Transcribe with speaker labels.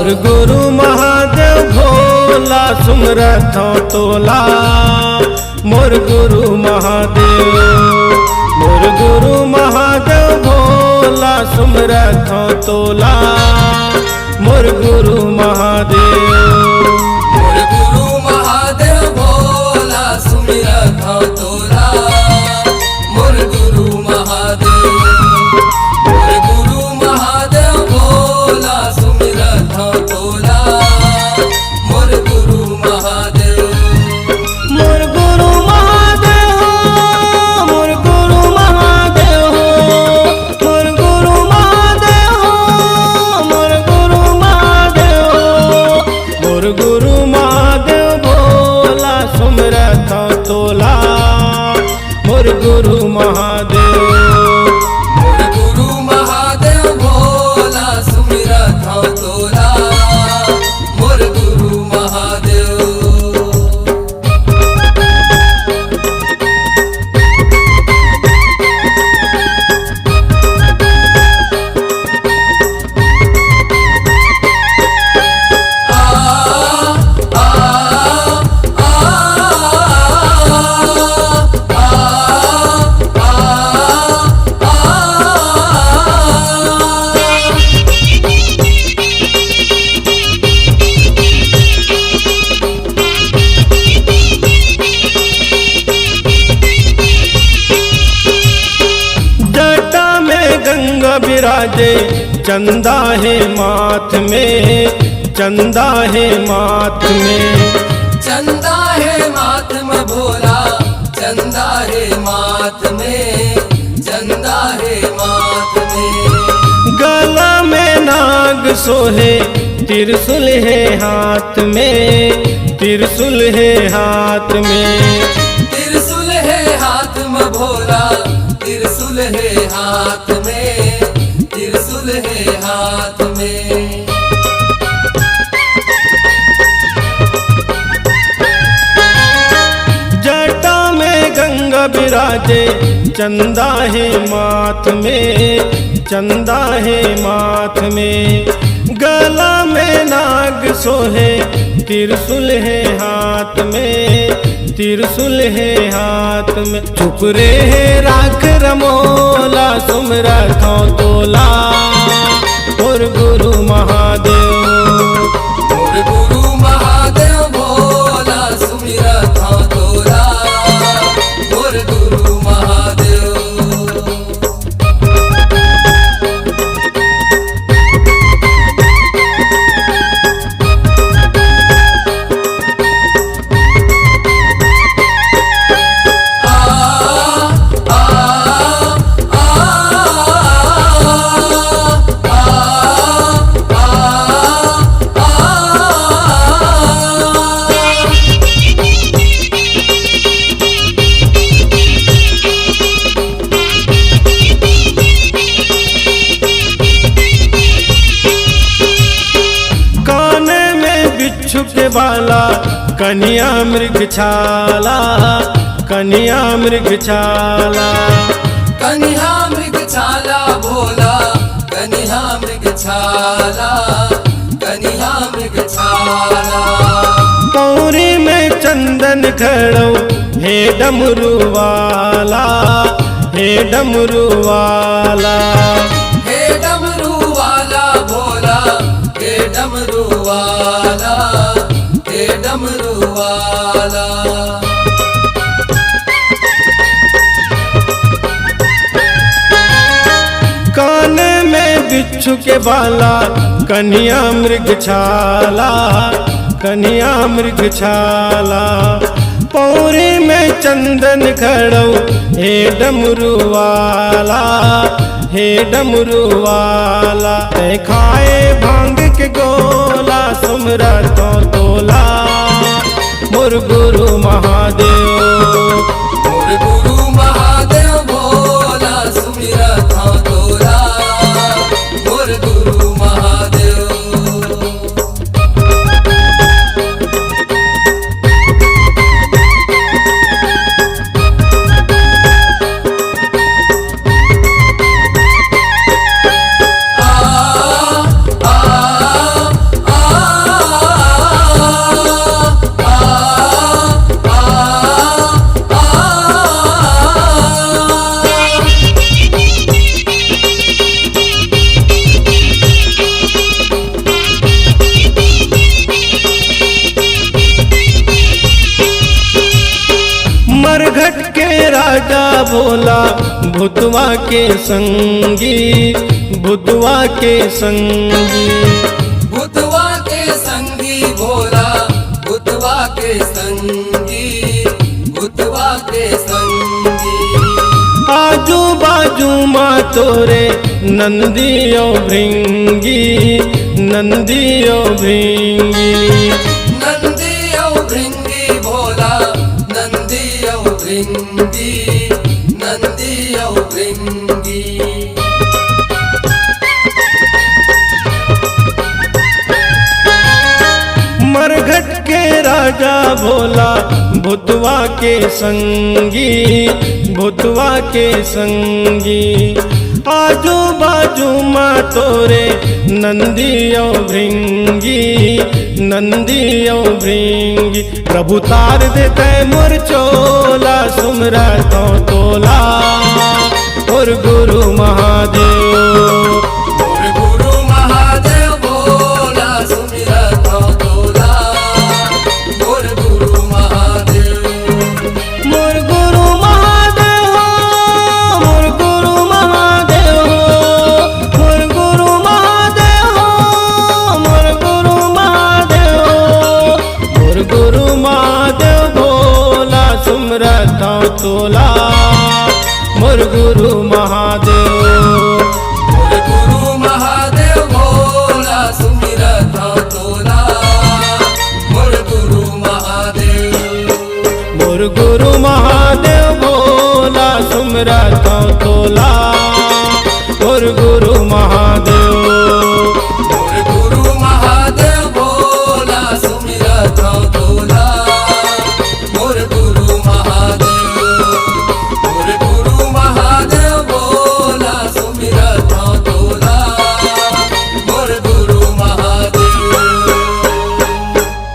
Speaker 1: मोर गुरु महादेव भोला सुमरथ तोला। मोर गुरु महादेव, मोर गुरु महादेव भोला सुमरथ तोला। मोर गुरु महादेव,
Speaker 2: मोर गुरु महादेव भोला सुमिरथ तोला। मोर गुरु महादेव, मोर गुरु महादेव भोला सुमिरथ तोला। मोर गुरु महादेव,
Speaker 1: मोर गुरु महादेव, मोर गुरु महादेव, मोर गुरु महादेव, मोर गुरु महादेव, मोर गुरु महादेव भोला सुमरथ तोला। मोर गुरु महादेव,
Speaker 2: मोर गुरु महादेव भोला सुमिरथ तोला। मोर गुरु महादेव,
Speaker 1: जटा में गंगा विराजे, चंदा है माथ में, चंदा है माथ में।
Speaker 2: चंदा है माथ में भोला, चंदा है माथ में, चंदा है माथ में।
Speaker 1: गला में नाग सोहे, त्रिशूल है हाथ में, त्रिशूल है हाथ में।
Speaker 2: त्रिशूल है हाथ में भोला, त्रिशूल है हाथ में, त्रिशूल है हाथ में।
Speaker 1: जटा में गंगा विराजे, चंदा है माथ में, चंदा है माथ में। गला में नाग सोहे, त्रिशूल है हाथ में, त्रिशूल है हाथ में। चुप रे राख रमोला सुमरथ तोला। मोर गुरु महादेव,
Speaker 2: मोर गुरु महादेव भोला सुमिरथ तोला। मोर गुरु महादेव,
Speaker 1: काने में बिच्छू के बाला, कन्या मृग छाला, कन्या मृग छाला।
Speaker 2: कन्हा मृग छाला भोला, कन्हा मृग छाला, कन्हा मृग छाला।
Speaker 1: पौरी में चंदन खड़ो, हे डमरू वाला, हे डमरू वाला।
Speaker 2: हे डमरू वाला भोला, हे डमरू वाला, हे डमरू वाला।
Speaker 1: काने में बिच्छू के बाला, कन्या मृग छाला, कन्या मृग छाला। पौरी में चंदन खड़ो, हे डमरू वाला, हे डमरू वाला। ते खाए भांग के गोला सुमरथ तोला। मोर गुरु महादेव,
Speaker 2: मोर गुरु महादेव भोला सुमिरथ तोला। मोर गुरु महादेव, आ
Speaker 1: भूतवा के संगी, भूतवा के संगी।
Speaker 2: भूतवा के संगी भोला, भूतवा के संगी, भूतवा के संगी।
Speaker 1: आजू बाजू माँ तोरे नंदियो भृंगी, नंदियो भृंगी।
Speaker 2: नंदियो भृंगी भोला, नंदियो भृंगी, नंदियो भृंगी।
Speaker 1: मरघट के राजा भोला, भूतवा के संगी, भूतवा के संगी। आजू बाजू माँ तोरे नंदियो भृंगी, नंदियो भृंगी। प्रभु तार देते मोर चोला, सुमरा तो तोला और गुरु महादेव।
Speaker 2: मोर गुरु महादेव भोला, सुमिरत हो तोला, मोर गुरु महादेव।
Speaker 1: मोर गुरु महादेव हो, मोर गुरु महादेव हो, मोर गुरु महादेव हो, मोर गुरु महादेव हो। मोर गुरु महादेव भोला, सुमरत हो तोला मोर गुरु महादेव।
Speaker 2: मोर गुरु महादेव भोला, सुमिरत हो तोला, मोर गुरु महादेव।
Speaker 1: मोर गुरु महादेव भोला, सुमरत हो तोला मोर गुरु महादेव।